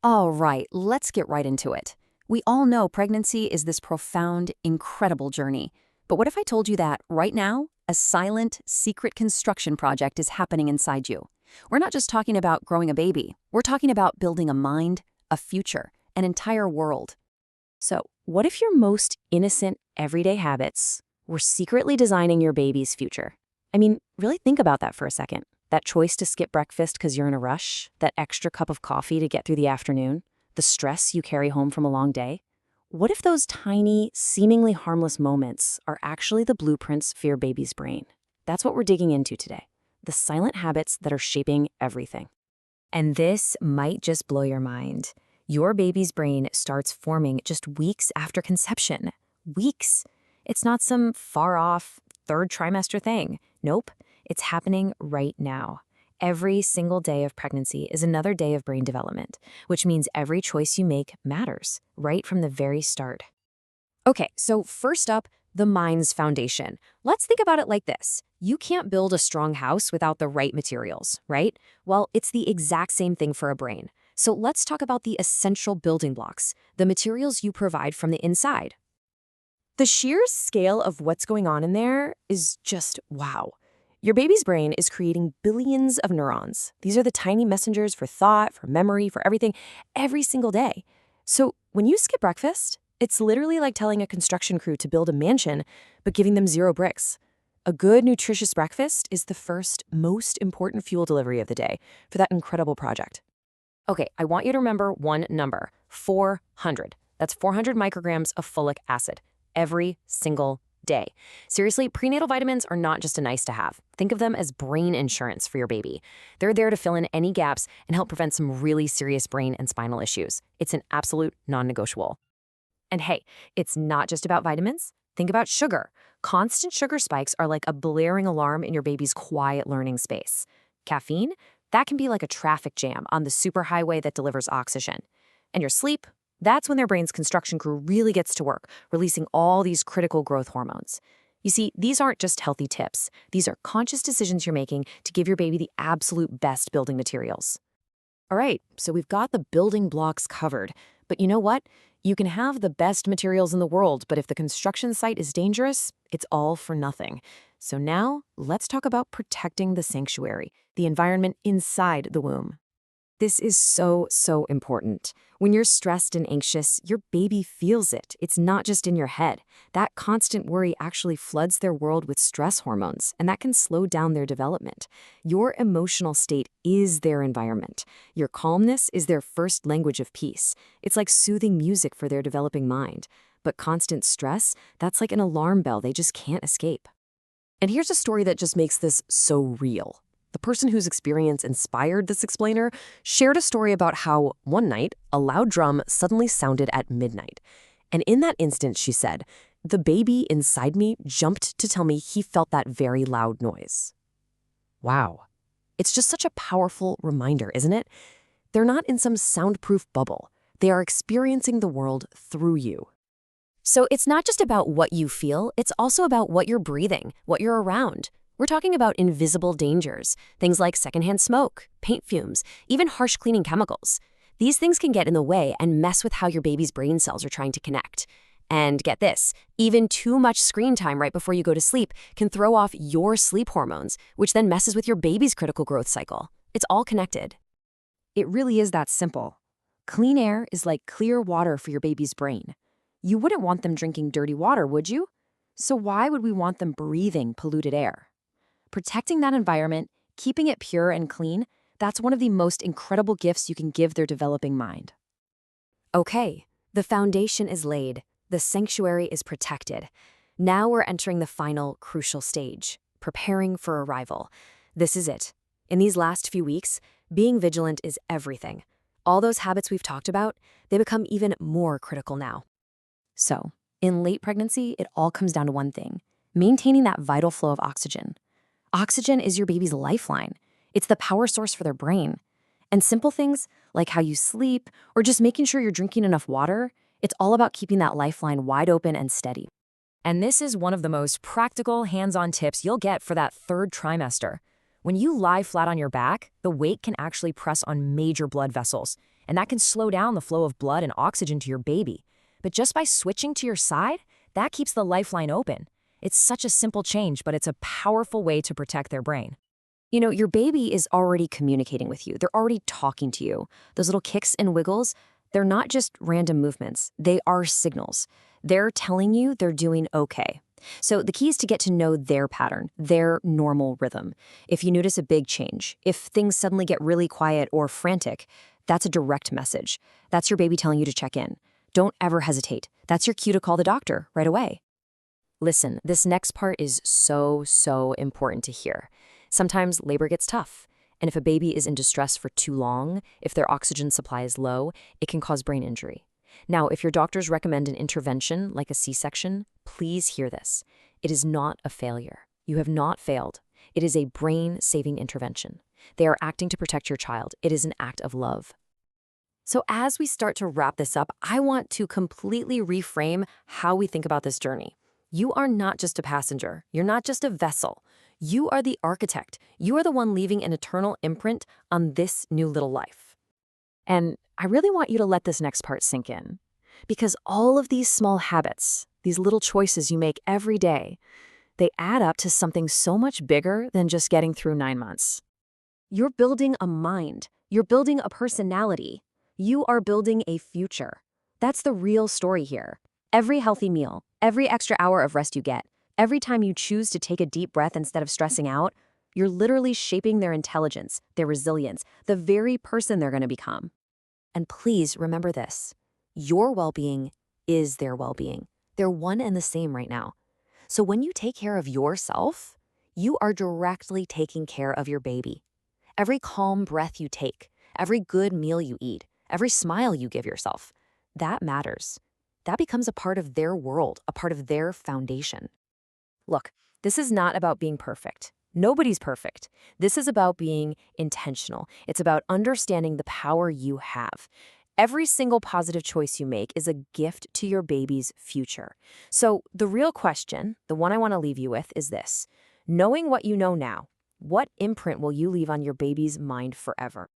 All right, let's get right into it. We all know pregnancy is this profound, incredible journey. But what if I told you that right now, a silent, secret construction project is happening inside you? We're not just talking about growing a baby, we're talking about building a mind, a future, an entire world. So, what if your most innocent, everyday habits were secretly designing your baby's future? I mean, really think about that for a second. That choice to skip breakfast because you're in a rush, that extra cup of coffee to get through the afternoon, the stress you carry home from a long day. What if those tiny, seemingly harmless moments are actually the blueprints for your baby's brain? That's what we're digging into today. The silent habits that are shaping everything. And this might just blow your mind. Your baby's brain starts forming just weeks after conception. Weeks. It's not some far off third trimester thing. Nope, it's happening right now. Every single day of pregnancy is another day of brain development, which means every choice you make matters, right from the very start. Okay, so first up, the mind's foundation. Let's think about it like this. You can't build a strong house without the right materials, right? Well, it's the exact same thing for a brain. So let's talk about the essential building blocks, the materials you provide from the inside. The sheer scale of what's going on in there is just wow. Your baby's brain is creating billions of neurons. These are the tiny messengers for thought, for memory, for everything, every single day. So when you skip breakfast, it's literally like telling a construction crew to build a mansion, but giving them 0 bricks. A good, nutritious breakfast is the first, most important fuel delivery of the day for that incredible project. Okay, I want you to remember one number, 400. That's 400 micrograms of folic acid every single day. Seriously, prenatal vitamins are not just a nice to have. Think of them as brain insurance for your baby. They're there to fill in any gaps and help prevent some really serious brain and spinal issues. It's an absolute non-negotiable. And hey, it's not just about vitamins. Think about sugar. Constant sugar spikes are like a blaring alarm in your baby's quiet learning space. Caffeine? That can be like a traffic jam on the superhighway that delivers oxygen. And your sleep? That's when their brain's construction crew really gets to work, releasing all these critical growth hormones. You see, these aren't just healthy tips. These are conscious decisions you're making to give your baby the absolute best building materials. All right, so we've got the building blocks covered. But you know what? You can have the best materials in the world, but if the construction site is dangerous, it's all for nothing. So now, let's talk about protecting the sanctuary, the environment inside the womb. This is so important. When you're stressed and anxious, your baby feels it. It's not just in your head. That constant worry actually floods their world with stress hormones, and that can slow down their development. Your emotional state is their environment. Your calmness is their first language of peace. It's like soothing music for their developing mind. But constant stress, that's like an alarm bell they just can't escape. And here's a story that just makes this so real. The person whose experience inspired this explainer shared a story about how, one night, a loud drum suddenly sounded at midnight. And in that instant, she said, the baby inside me jumped to tell me he felt that very loud noise. Wow. It's just such a powerful reminder, isn't it? They're not in some soundproof bubble. They are experiencing the world through you. So it's not just about what you feel, it's also about what you're breathing, what you're around. We're talking about invisible dangers, things like secondhand smoke, paint fumes, even harsh cleaning chemicals. These things can get in the way and mess with how your baby's brain cells are trying to connect. And get this, even too much screen time right before you go to sleep can throw off your sleep hormones, which then messes with your baby's critical growth cycle. It's all connected. It really is that simple. Clean air is like clear water for your baby's brain. You wouldn't want them drinking dirty water, would you? So why would we want them breathing polluted air? Protecting that environment, keeping it pure and clean, that's one of the most incredible gifts you can give their developing mind. Okay, the foundation is laid. The sanctuary is protected. Now we're entering the final, crucial stage, preparing for arrival. This is it. In these last few weeks, being vigilant is everything. All those habits we've talked about, they become even more critical now. So, in late pregnancy, it all comes down to one thing: maintaining that vital flow of oxygen. Oxygen is your baby's lifeline. It's the power source for their brain. And simple things like how you sleep or just making sure you're drinking enough water, it's all about keeping that lifeline wide open and steady. And this is one of the most practical, hands-on tips you'll get for that third trimester. When you lie flat on your back, the weight can actually press on major blood vessels, and that can slow down the flow of blood and oxygen to your baby. But just by switching to your side, that keeps the lifeline open. It's such a simple change, but it's a powerful way to protect their brain. You know, your baby is already communicating with you. They're already talking to you. Those little kicks and wiggles, they're not just random movements. They are signals. They're telling you they're doing okay. So the key is to get to know their pattern, their normal rhythm. If you notice a big change, if things suddenly get really quiet or frantic, that's a direct message. That's your baby telling you to check in. Don't ever hesitate. That's your cue to call the doctor right away. Listen, this next part is so important to hear. Sometimes labor gets tough, and if a baby is in distress for too long, if their oxygen supply is low, it can cause brain injury. Now, if your doctors recommend an intervention like a C-section, please hear this. It is not a failure. You have not failed. It is a brain-saving intervention. They are acting to protect your child. It is an act of love. So as we start to wrap this up, I want to completely reframe how we think about this journey. You are not just a passenger. You're not just a vessel. You are the architect. You are the one leaving an eternal imprint on this new little life. And I really want you to let this next part sink in. Because all of these small habits, these little choices you make every day, they add up to something so much bigger than just getting through 9 months. You're building a mind. You're building a personality. You are building a future. That's the real story here. Every healthy meal, every extra hour of rest you get, every time you choose to take a deep breath instead of stressing out, you're literally shaping their intelligence, their resilience, the very person they're going to become. And please remember this. Your well-being is their well-being. They're one and the same right now. So when you take care of yourself, you are directly taking care of your baby. Every calm breath you take, every good meal you eat, every smile you give yourself, that matters. That becomes a part of their world, a part of their foundation. Look, this is not about being perfect. Nobody's perfect. This is about being intentional. It's about understanding the power you have. Every single positive choice you make is a gift to your baby's future. So the real question, the one I want to leave you with, is this. Knowing what you know now, what imprint will you leave on your baby's mind forever?